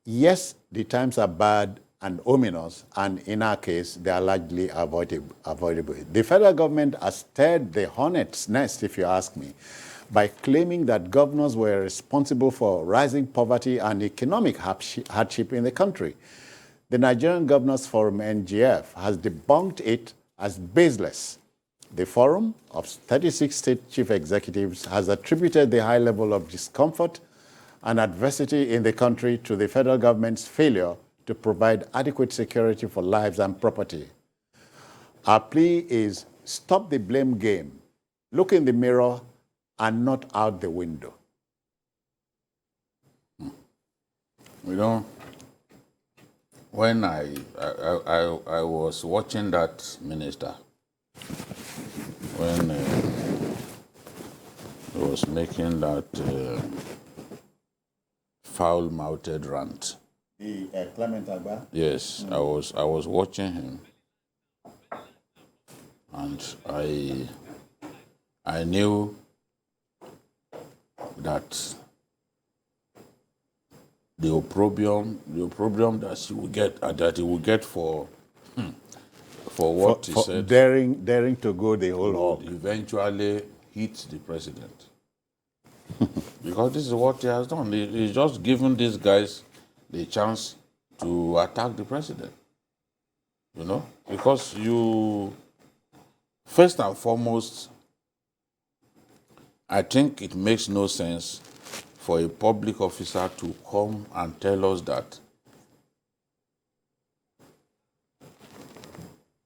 Yes, the times are bad and ominous, and in our case, they are largely avoidable. The federal government has stirred the hornet's nest, if you ask me, by claiming that governors were responsible for rising poverty and economic hardship in the country. The Nigerian Governors Forum, NGF, has debunked it as baseless. The forum of 36 state chief executives has attributed the high level of discomfort and adversity in the country to the federal government's failure to provide adequate security for lives and property. Our plea is stop the blame game, look in the mirror and not out the window. When I was watching that minister, when he was making that foul-mouthed rant. The Clement Agba? Yes, I was watching him, and I knew that the opprobrium that he will get, that he will get for what he said, daring to go the whole hog, eventually hit the president. Because this is what he has done. He's just given these guys the chance to attack the president. Because first and foremost, I think it makes no sense for a public officer to come and tell us that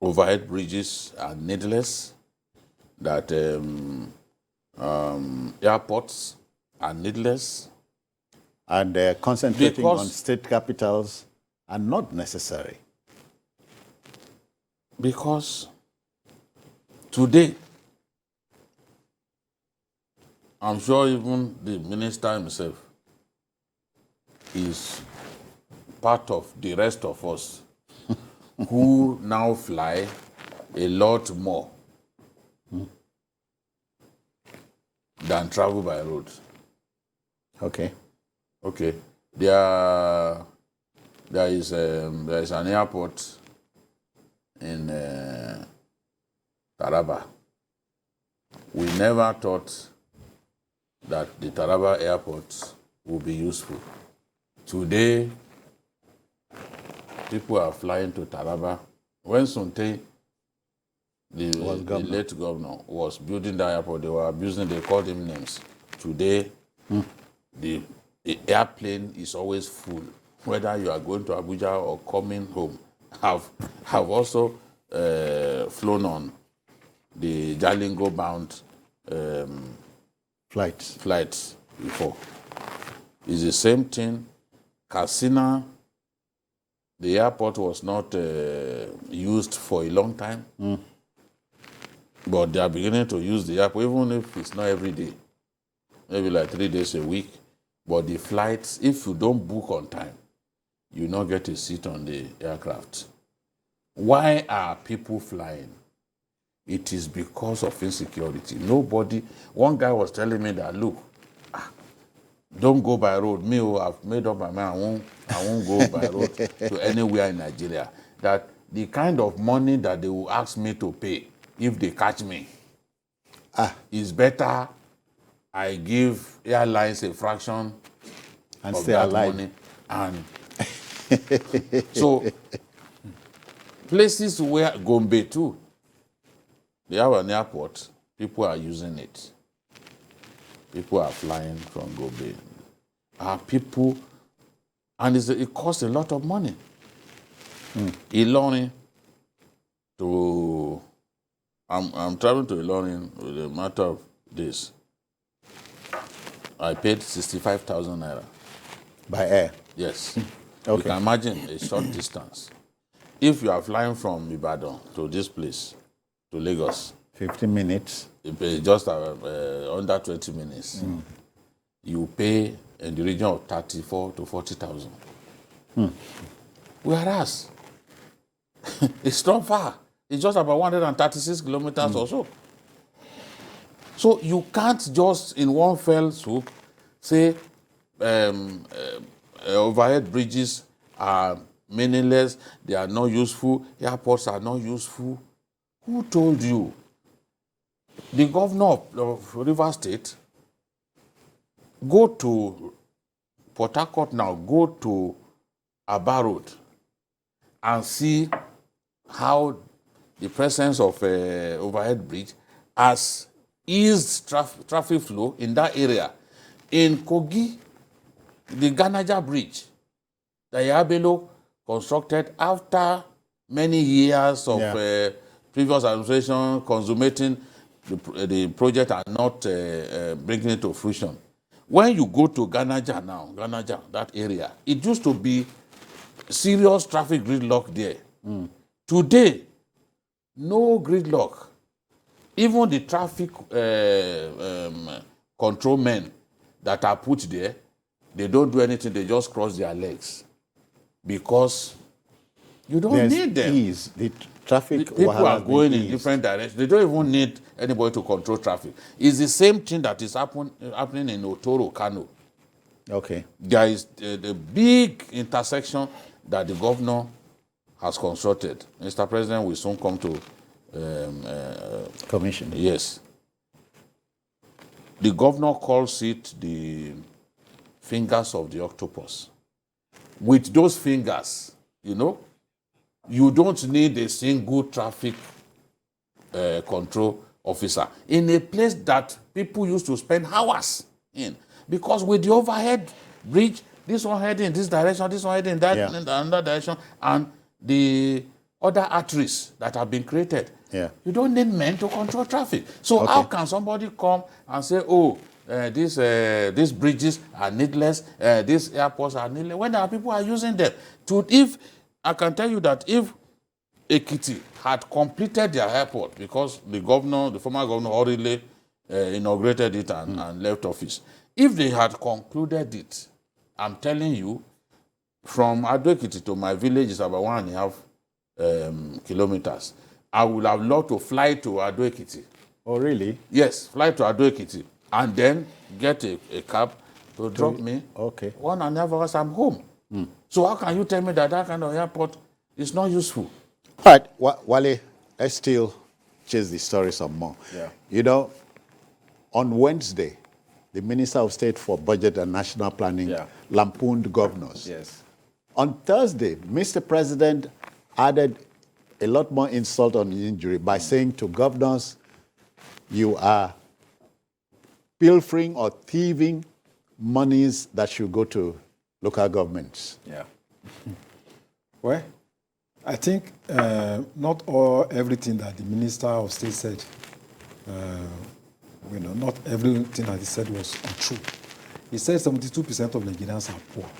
overhead bridges are needless, that airports are needless, and concentrating on state capitals are not necessary. Because today, I'm sure even the minister himself is part of the rest of us who now fly a lot more than travel by road. Okay. There is an airport in Taraba. We never thought that the Taraba airport would be useful. Today, people are flying to Taraba. When Sunte, the late governor, was building the airport, they called him names. Today, the airplane is always full, whether you are going to Abuja or coming home. Have also flown on the Jalingo-bound flights before. It's the same thing. Katsina, the airport was not used for a long time, but they are beginning to use the airport, even if it's not every day, maybe like 3 days a week. But the flights, if you don't book on time, you not get a seat on the aircraft. Why are people flying? It is because of insecurity. One guy was telling me that, look, don't go by road. I've made up my mind, I won't go by road to anywhere in Nigeria. That the kind of money that they will ask me to pay if they catch me is better I give airlines a fraction and of stay that alive. money. And so places where Gombe too, they have an airport, people are using it. People are flying from Gombe. People, and it costs a lot of money. Ilorin I'm traveling to Ilorin with a matter of days. I paid 65,000 naira. By air? Yes. Okay. You can imagine a short distance. If you are flying from Ibadan to this place, to Lagos, 15 minutes. you pay just under 20 minutes. You pay in the region of 34 to 40,000. Whereas, it's not far. It's just about 136 kilometers or so. So you can't just in one fell swoop say, overhead bridges are meaningless, they are not useful, airports are not useful. Who told you? The governor of Rivers State, go to Port Harcourt now, go to Aba Road and see how the presence of overhead bridge has eased traffic flow in that area. In Kogi, the Ganaja Bridge that Yabelo constructed after many years of previous administration consummating the project and not bringing it to fruition. When you go to Ganaja now, that area, it used to be serious traffic gridlock there. Today, no gridlock. Even the traffic control men that are put there, they don't do anything, they just cross their legs. Because you don't need them. Ease. The traffic People are going in different directions. They don't even need anybody to control traffic. It's the same thing that is happening in Otoro, Kano. Okay. There is the big intersection that the governor has constructed. Mr. President will soon come to commission. Yes. The governor calls it the fingers of the octopus. With those fingers, you know, you don't need a single traffic control officer in a place that people used to spend hours in. Because with the overhead bridge, this one heading in this direction, this one heading in that in another direction, and the other arteries that have been created, you don't need men to control traffic. So how can somebody come and say, oh, these bridges are needless, these airports are needless, when there are people are using them? If I can tell you that if Ekiti had completed their airport, because the former governor already inaugurated it and left office, if they had concluded it, I'm telling you, from Ado Ekiti to my village is about 1.5 kilometers. I would have loved to fly to Ado Ekiti. Oh, really? Yes, fly to Ado Ekiti and then get a cab to drop me. Okay. 1.5 hours, I'm home. So how can you tell me that that kind of airport is not useful? All right, Wale, let's still chase the story some more. Yeah. You know, on Wednesday, the Minister of State for Budget and National Planning lampooned governors. Yes. On Thursday, Mr. President added a lot more insult on injury by saying to governors, you are pilfering or thieving monies that should go to local governments. Yeah. Well, I think not everything that the Minister of State said, not everything that he said was untrue. He said 72% of Nigerians are poor.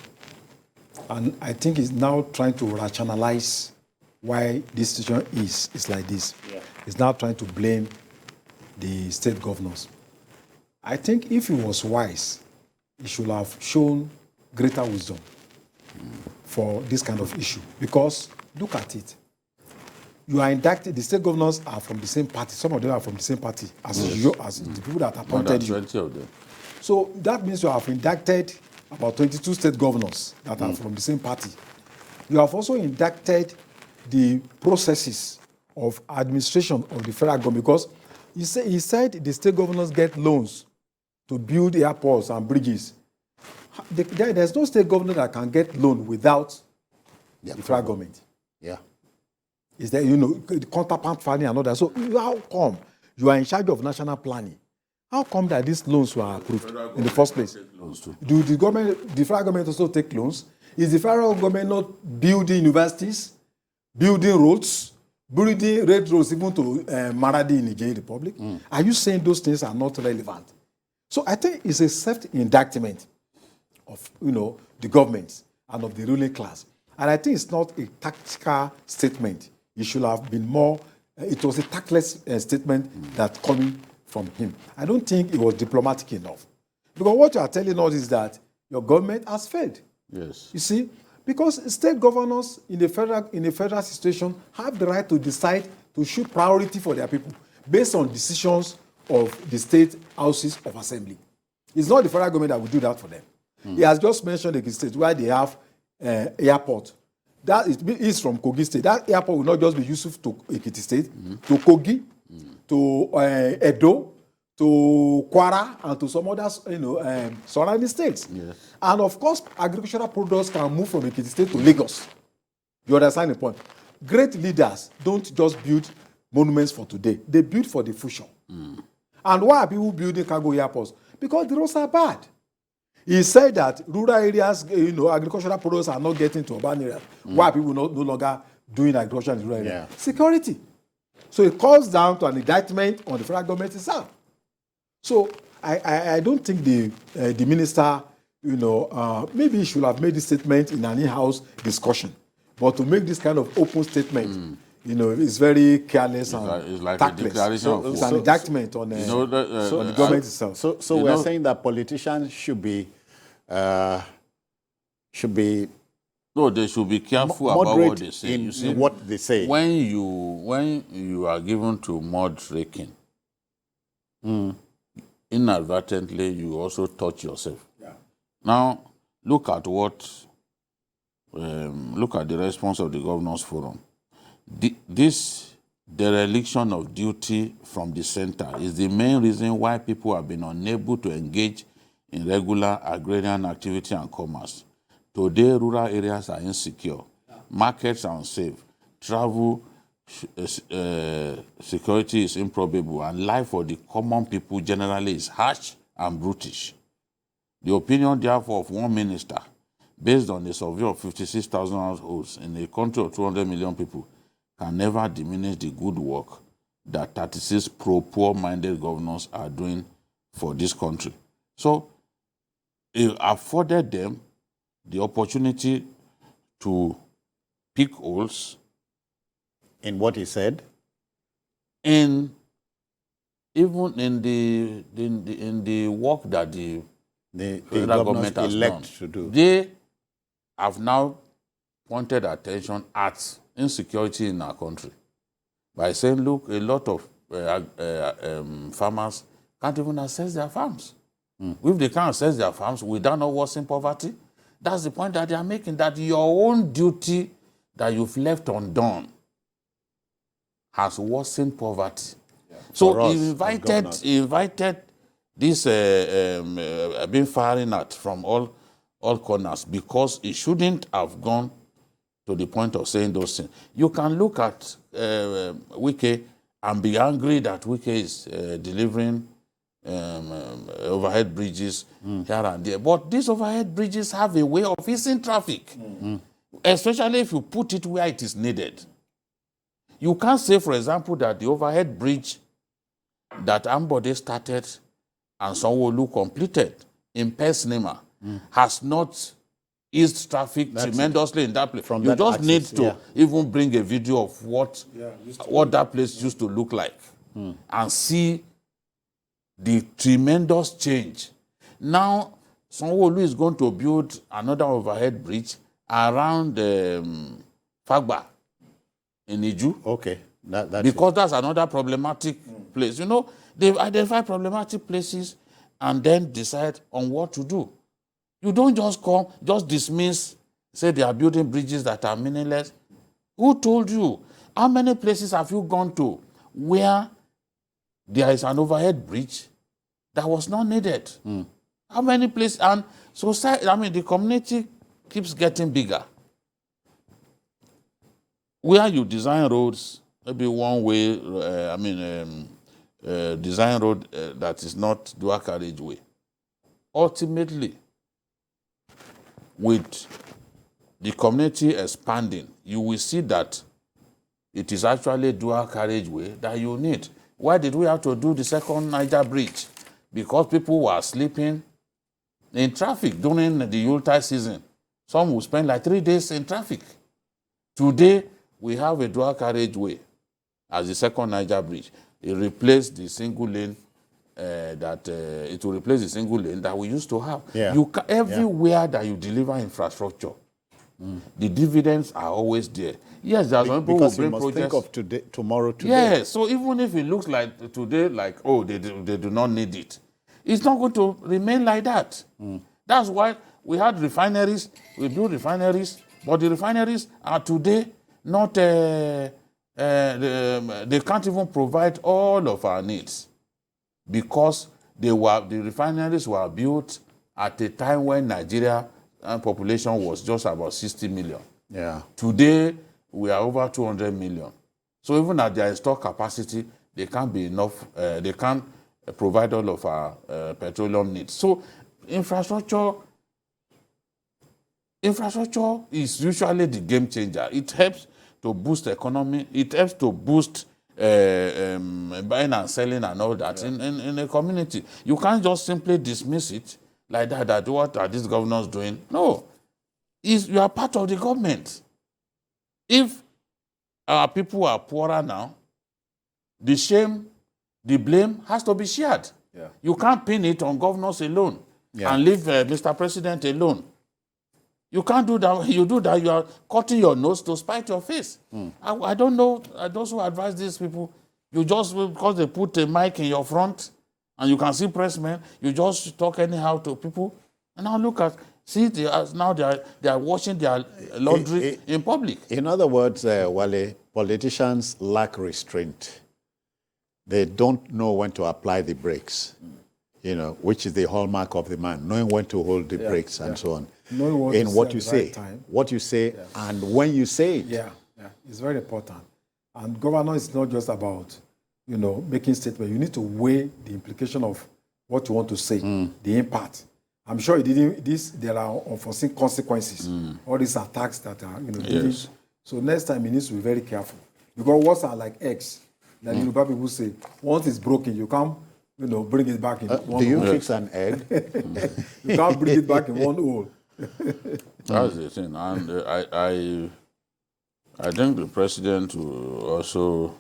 And I think he's now trying to rationalize why this situation is like this. Yeah. He's now trying to blame the state governors. I think if he was wise, he should have shown greater wisdom for this kind of issue. Because look at it. You are indicted, the state governors are from the same party. Some of them are from the same party as you, as the people that appointed you. 20 of them. So that means you have indicted about 22 state governors that are from the same party. You have also indicted the processes of administration of the federal government, because he said the state governors get loans to build airports and bridges. There's no state governor that can get loan without the federal government. Yeah. Is there, the counterpart funding and all that. So how come you are in charge of national planning? How come that these loans were approved in the first place? Do the federal government also take loans? Is the federal government not building universities, building roads, building red roads even to Maradi in Nigerian Republic? Are you saying those things are not relevant? So I think it's a self-indictment of the government and of the ruling class. And I think it's not a tactical statement. It should have been more, it was a tactless statement that coming from him. I don't think it was diplomatic enough. Because what you are telling us is that your government has failed. Yes. You see, because state governors in a federal situation have the right to decide to show priority for their people based on decisions of the state houses of assembly. It's not the federal government that will do that for them. He has just mentioned Ekiti State where they have airport. That is from Kogi State. That airport will not just be useful to Ekiti State, to Kogi, to Edo, to Kwara, and to some other surrounding states. Yes. And of course, agricultural products can move from Ekiti State to Lagos. You understand the point? Great leaders don't just build monuments for today. They build for the future. And why are people building cargo airports? Because the roads are bad. He said that rural areas, agricultural products are not getting to urban areas. Why are people no longer doing agriculture in rural areas? Yeah. Security. So it comes down to an indictment on the federal government itself. So I don't think the minister, maybe he should have made this statement in an in-house discussion. But to make this kind of open statement, it's very careless and it's like tactless. a declaration of It's war. an indictment on, on the government itself. So we are saying that politicians should be No, they should be careful about moderate what they say. in You see, what they say. when you are given to mud raking, inadvertently you also touch yourself. Yeah. Now, look at the response of the Governors Forum. This dereliction of duty from the center is the main reason why people have been unable to engage in regular agrarian activity and commerce. Today, rural areas are insecure, markets are unsafe, travel security is improbable, and life for the common people generally is harsh and brutish. The opinion, therefore, of one minister, based on a survey of 56,000 households in a country of 200 million people, can never diminish the good work that 36 pro-poor-minded governors are doing for this country. So, it afforded them the opportunity to pick holes In what he said? even in the work that the federal government has elect done. to do. They have now pointed attention at insecurity in our country by saying, look, a lot of farmers can't even access their farms. If they can't access their farms, we don't know what's in poverty. That's the point that they are making, that your own duty that you've left undone has worsened poverty. So For us, he invited this being firing at from all corners, because it shouldn't have gone to the point of saying those things. You can look at Wike and be angry that Wike is delivering overhead bridges here and there. But these overhead bridges have a way of easing traffic, especially if you put it where it is needed. You can't say, for example, that the overhead bridge that Ambode started and Sanwo-Olu completed in Pesnima has not eased traffic tremendously in that place. From you that just axis, need to yeah. even bring a video of what that place used to look like and see the tremendous change. Now, Sanwo-Olu is going to build another overhead bridge around Fagba in Iju. Okay. That's Because that's another problematic place. You know, they've identified problematic places and then decide on what to do. You don't just come, just dismiss, say they are building bridges that are meaningless. Who told you? How many places have you gone to where there is an overhead bridge that was not needed? How many places? And society, the community keeps getting bigger. Where you design roads, maybe one way, design road that is not dual carriageway. Ultimately, with the community expanding, you will see that it is actually dual carriageway that you need. Why did we have to do the second Niger bridge? Because people were sleeping in traffic during the Yuletide season. Some will spend like 3 days in traffic. Today, we have a dual carriageway as the second Niger bridge. It replaced the single lane it will replace the single lane that we used to have. Yeah. Everywhere that you deliver infrastructure, the dividends are always there. Yes, there are some people because who you bring must projects. think of today, tomorrow, today. Yes, so even if it looks like today, like, oh, they do not need it, it's not going to remain like that. That's why we had refineries, we built refineries, but the refineries are today not, they can't even provide all of our needs because the refineries were built at a time when Nigeria population was just about 60 million. Yeah. Today, we are over 200 million. So even at their installed capacity, they can't be enough, they can't provide all of our petroleum needs. So infrastructure is usually the game changer. It helps to boost the economy. It helps to boost buying and selling and all that in a community. You can't just simply dismiss it like that, what are these governors doing? No. You are part of the government. If our people are poorer now, the shame, the blame has to be shared. Yeah. You can't pin it on governors alone and leave Mr. President alone. You can't do that. You do that, you are cutting your nose to spite your face. I don't know, those who advise these people, you just, because they put a mic in your front and you can see pressmen, you just talk anyhow to people. And now look at, see, they are washing their laundry in public. In other words, Wale, politicians lack restraint. They don't know when to apply the brakes, you know, which is the hallmark of the man, knowing when to hold the brakes and so on. Knowing what you say, and when you say it. Yeah, it's very important. And governance is not just about, you know, making statements. You need to weigh the implication of what you want to say, the impact. I'm sure there are unforeseen consequences. All these attacks that are, you know, Yes. So next time he needs to be very careful. Because words are like eggs. Like Yoruba people say, once it's broken, you can't, you know, bring it back in one Do you hole. fix an egg? You can't bring it back in one hole. That's the thing. And I think the president will also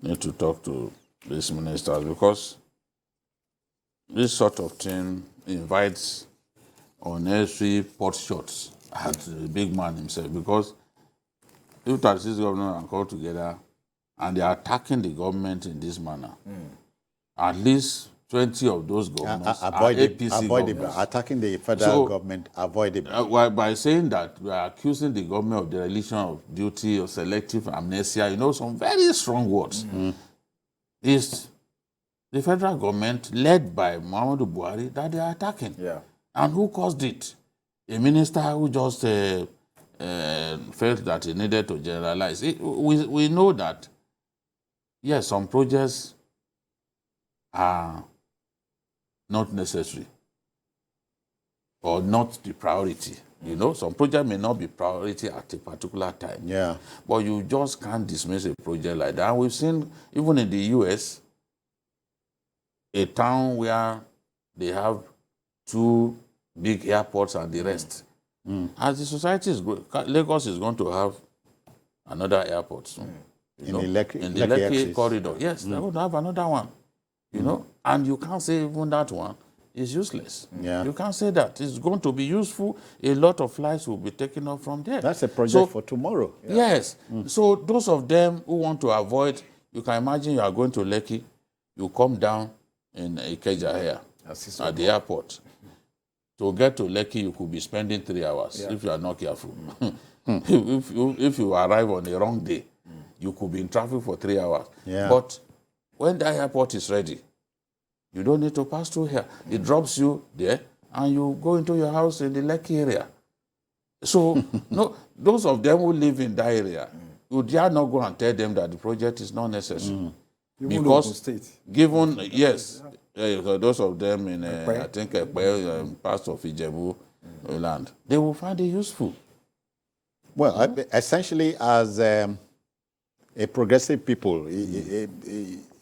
need to talk to these ministers because this sort of thing invites unnecessary pot shots at the big man himself. Because if 36 governors are called together and they are attacking the government in this manner, at least 20 of those governors are APC governors. Attacking the federal government, avoidable. By saying that, we are accusing the government of dereliction of duty or selective amnesia, you know, some very strong words. Is the federal government, led by Muhammadu Buhari, that they are attacking. Yeah. And who caused it? A minister who just felt that he needed to generalize. We know that, yes, some projects are not necessary or not the priority. You know, some project may not be priority at a particular time. Yeah. But you just can't dismiss a project like that. And we've seen, even in the US, a town where they have 2 big airports and the rest. As the society is growing, Lagos is going to have another airport soon. You know, In the Lekki axis. corridor. Yes, they're going to have another one. You know, and you can't say even that one is useless. Yeah. You can't say that. It's going to be useful. A lot of flights will be taken off from there. That's a project for tomorrow. Yes. So those of them who want to avoid, you can imagine you are going to Lekki, you come down in Ikeja here at the airport. To get to Lekki, you could be spending 3 hours if you are not careful. if you arrive on the wrong day, you could be in traffic for 3 hours. Yeah. But when that airport is ready, you don't need to pass through here. It drops you there, and you go into your house in the Lekki area. So, no, those of them who live in that area, you dare not go and tell them that the project is not necessary. Even Because Ogun State. given, yes, those of them in, I think, parts of Ijebu land, they will find it useful. Well, essentially, as a progressive people, a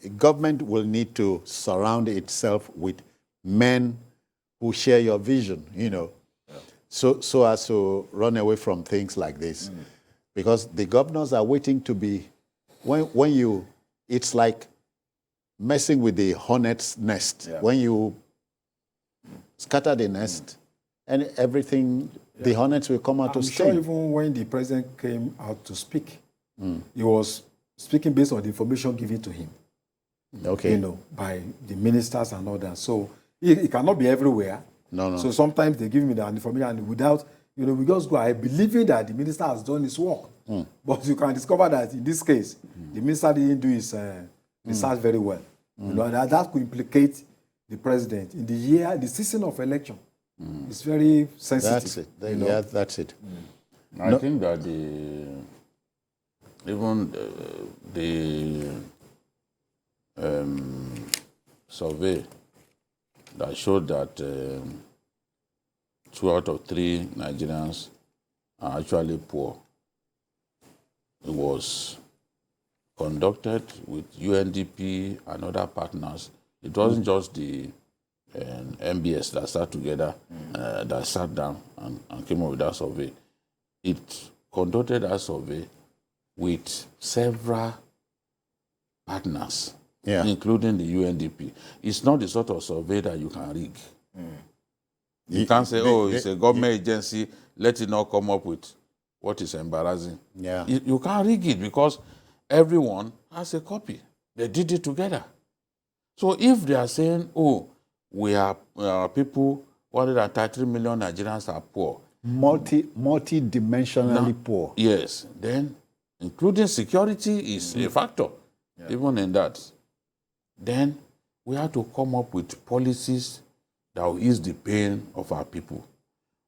government will need to surround itself with men who share your vision, you know, so as to run away from things like this. Because the governors are waiting to be, when you, it's like messing with the hornet's nest. When you scatter the nest, and everything, the hornets will come out to I'm sting. sure even when the president came out to speak, he was speaking based on the information given to him. Okay. You know, by the ministers and all that. So it cannot be everywhere. No. So sometimes they give me the information and without, we just go ahead believing that the minister has done his work. But you can discover that in this case, the minister didn't do his research very well. That could implicate the president in the season of election. It's very sensitive. That's it. Yeah, that's it. I think that the survey that showed that 2 out of 3 Nigerians are actually poor. It was conducted with UNDP and other partners. It wasn't just the MBS that sat together, that sat down and came up with that survey. It conducted a survey with several partners, including the UNDP. It's not the sort of survey that you can rig. You can't say, it's a government agency, let it not come up with what is embarrassing. Yeah. You can't rig it because everyone has a copy. They did it together. So if they are saying, we are people, 133 million Nigerians are poor. Multi-dimensionally poor. Yes. Then, including security is a factor, even in that. Then, we have to come up with policies that will ease the pain of our people.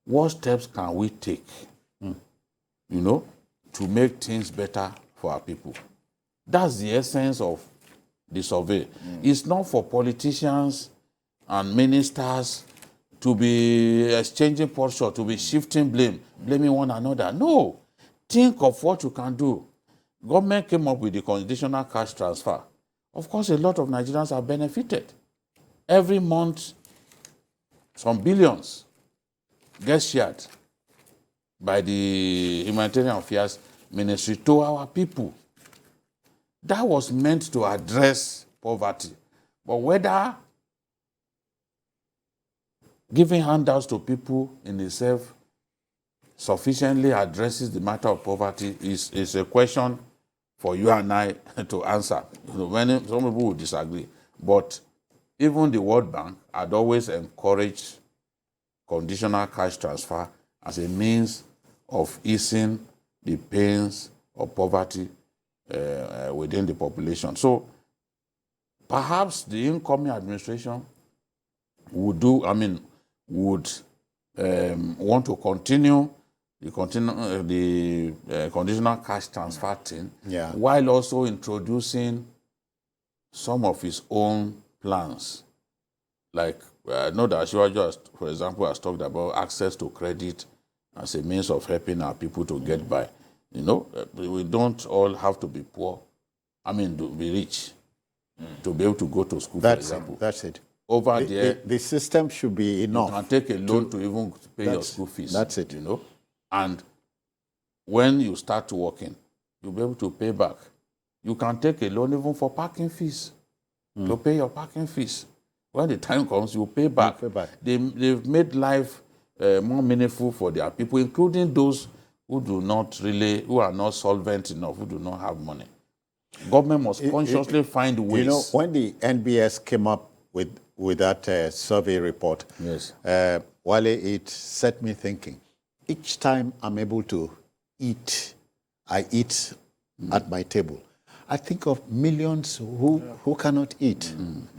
What steps can we take, to make things better for our people? That's the essence of the survey. It's not for politicians and ministers to be exchanging posture, to be shifting blame, blaming one another. No. Think of what you can do. Government came up with the conditional cash transfer. Of course, a lot of Nigerians are benefited. Every month, some billions get shared by the Humanitarian Affairs Ministry to our people. That was meant to address poverty. But whether giving handouts to people in itself sufficiently addresses the matter of poverty is a question for you and I to answer. Some people will disagree. But even the World Bank had always encouraged conditional cash transfer as a means of easing the pains of poverty within the population. So perhaps the incoming administration would want to continue the conditional cash transfer thing, while also introducing some of his own plans. Like, I know that Shiwaju, for example, has talked about access to credit as a means of helping our people to get by. We don't all have to be poor. To be rich, to be able to go to school, for example. That's it. Over there, the system should be enough. You can take a loan to even pay your school fees. That's it. And when you start working, you'll be able to pay back. You can take a loan even for parking fees, to pay your parking fees. When the time comes, you pay back. They've made life more meaningful for their people, including those who are not solvent enough, who do not have money. Government must consciously find ways. When the NBS came up with that survey report, Wale, it set me thinking. Each time I'm able to eat, I eat at my table. I think of millions who cannot eat,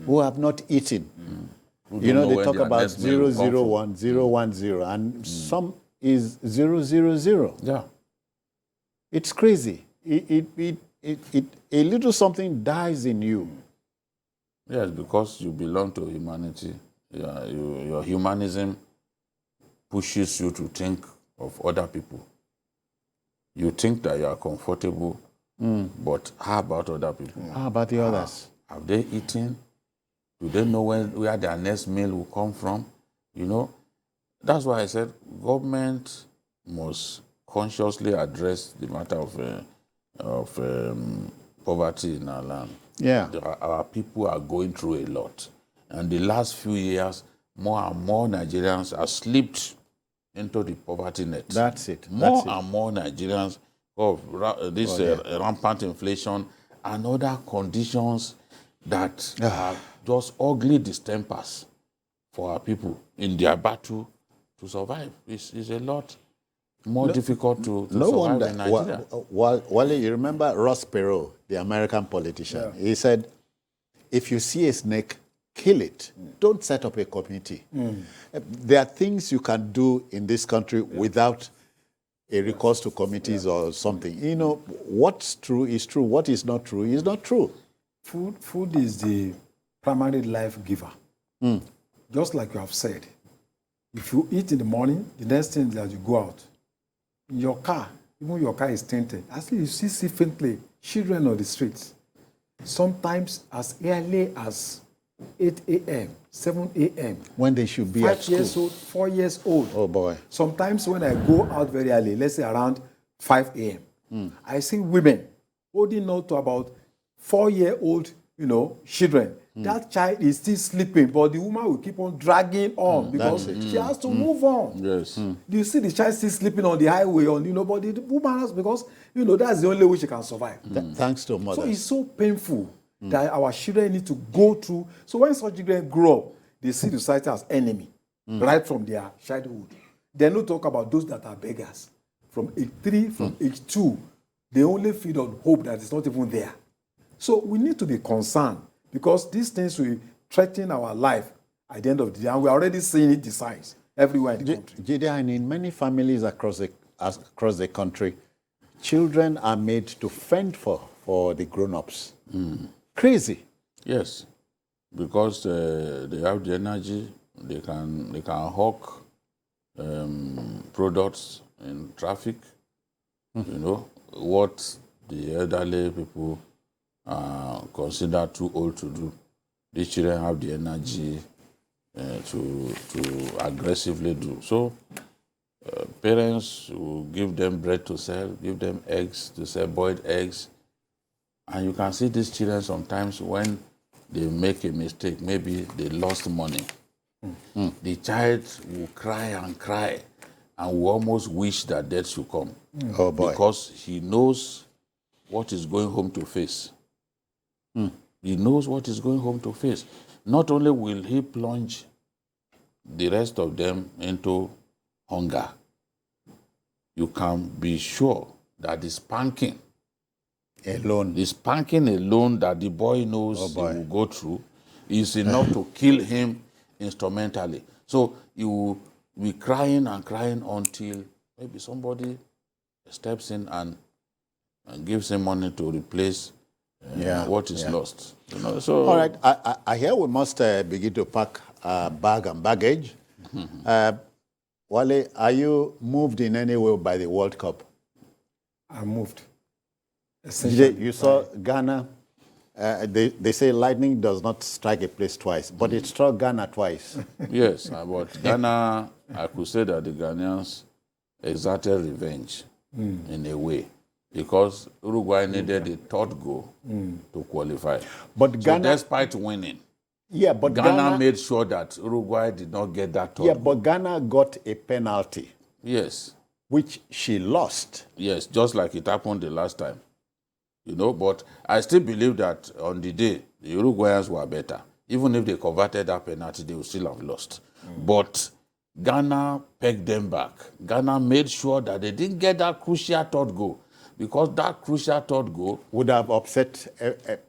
who have not eaten. They talk about 001, 010, and some is 000. Yeah. It's crazy. A little something dies in you. Yes, because you belong to humanity. Your humanism pushes you to think of other people. You think that you are comfortable, but how about other people? How about the others? Have they eaten? Do they know where their next meal will come from? That's why I said government must consciously address the matter of poverty in our land. Yeah. Our people are going through a lot. And the last few years, more and more Nigerians have slipped into the poverty net. That's it. More and more Nigerians of this rampant inflation and other conditions that are just ugly distempers for our people in their battle to survive. It's a lot more difficult to No survive wonder. in Nigeria. Wale, you remember Ross Perot, the American politician? Yeah. He said, if you see a snake, kill it. Don't set up a committee. There are things you can do in this country without a recourse to committees or something. You know, what's true is true. What is not true is not true. Food is the primary life giver. Just like you have said, if you eat in the morning, the next thing is that you go out. In your car, even your car is tinted. Actually, you see faintly children on the streets. Sometimes as early as 8 a.m., 7 a.m. When they should be at 5 school. years old, 4 years old. Oh, boy. Sometimes when I go out very early, let's say around 5 a.m., I see women holding on to about 4-year-old, children. That child is still sleeping, but the woman will keep on dragging on because she has to move on. Yes. Do you see the child still sleeping on the highway, but the woman has, because, that's the only way she can survive. Thanks to mothers. So it's so painful that our children need to go through. So when such children grow up, they see the society as enemy right from their childhood. They don't talk about those that are beggars. From age 3, from age 2, they only feed on hope that is not even there. So we need to be concerned because these things will threaten our life at the end of the day. And we're already seeing it, the signs, everywhere in the country. Jide, and in many families across the country, children are made to fend for the grown-ups. Crazy. Yes, because they have the energy, they can hawk products in traffic. What the elderly people consider too old to do. These children have the energy to aggressively do. So parents will give them bread to sell, give them eggs to sell, boiled eggs. And you can see these children sometimes when they make a mistake, maybe they lost money. The child will cry and will almost wish that death should come. Oh, boy. Because he knows what is going home to face. He knows what is going home to face. Not only will he plunge the rest of them into hunger, you can be sure that the spanking Alone. that the boy knows he will go through is enough to kill him instrumentally. So you will be crying and crying until maybe somebody steps in and gives him money to replace what is lost. So all right, I hear we must begin to pack bag and baggage. Wale, are you moved in any way by the World Cup? I'm moved. You saw Ghana. They say lightning does not strike a place twice, but it struck Ghana twice. yes, but Ghana, I could say that the Ghanaians exerted revenge in a way because Uruguay needed a third goal to qualify. But So Ghana, despite winning, but Ghana made sure that Uruguay did not get that third goal. but Ghana got a penalty, Yes, which she lost. yes, just like it happened the last time. But I still believe that on the day, the Uruguayans were better. Even if they converted that penalty, they would still have lost. But Ghana pegged them back. Ghana made sure that they didn't get that crucial third goal because that crucial third goal Would have upset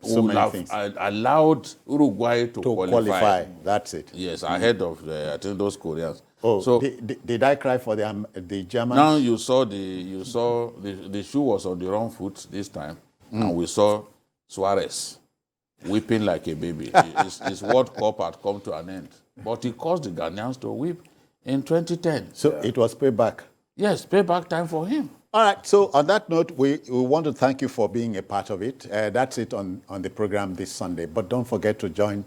so would many have things. allowed Uruguay to qualify. That's it. Yes, ahead of I think those Koreans. Oh, so did I cry for the Germans? now you saw the shoe was on the wrong foot this time, and we saw Suarez weeping like a baby. His World Cup had come to an end, but he caused the Ghanaians to weep in 2010. So it was payback. Yes, payback time for him. All right. So on that note, we want to thank you for being a part of it. That's it on the program this Sunday. But don't forget to join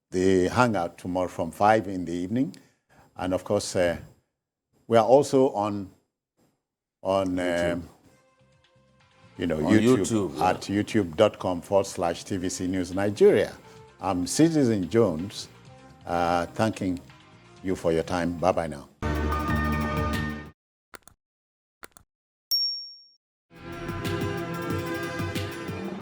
the hangout tomorrow from 5 in the evening. And of course, we are also on YouTube at youtube.com/TVC News Nigeria. I'm Citizen Jones, thanking you for your time. Bye-bye now.